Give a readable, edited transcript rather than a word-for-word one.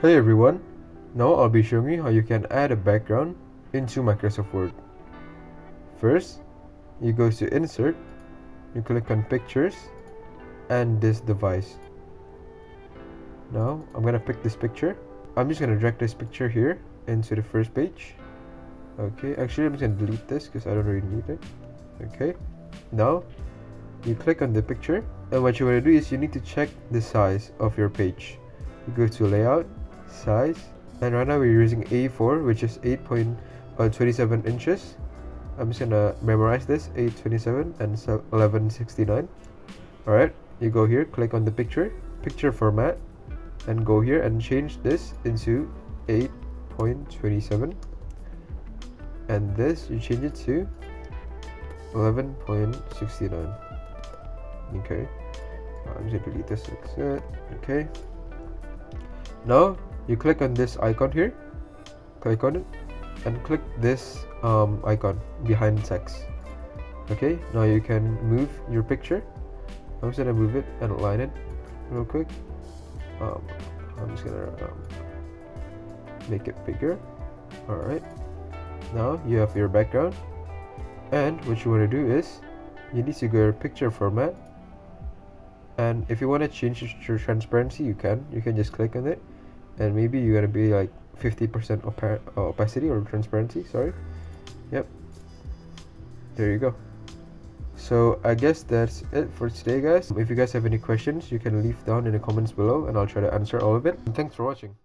Hey everyone, now I'll be showing you how you can add a background into Microsoft Word. First, you go to Insert, you click on Pictures and this device. Now I'm gonna pick this picture. I'm just gonna drag this picture here into the first page. Okay, actually I'm just gonna delete this because I don't really need it. Okay, now you click on the picture and what you want to do is you need to check the size of your page. You go to Layout, Size, and right now we're using A4, which is 8.27 inches. I'm just gonna memorize this, 827 and 1169. Alright, you go here, click on the picture format, and go here and change this into 8.27, and this you change it to 11.69. Okay, I'm just gonna delete this. Okay, now you click on this icon here, click on it and click this icon behind text. Okay, now you can move your picture. I'm just gonna move it and align it real quick. I'm just gonna make it bigger. Alright, now you have your background, and what you want to do is you need to go to picture format, and if you want to change your transparency, you can just click on it, and maybe you're gonna be like 50% opacity or transparency, sorry. Yep, there you go. So I guess that's it for today, guys. If you guys have any questions, you can leave down in the comments below and I'll try to answer all of it. And thanks for watching.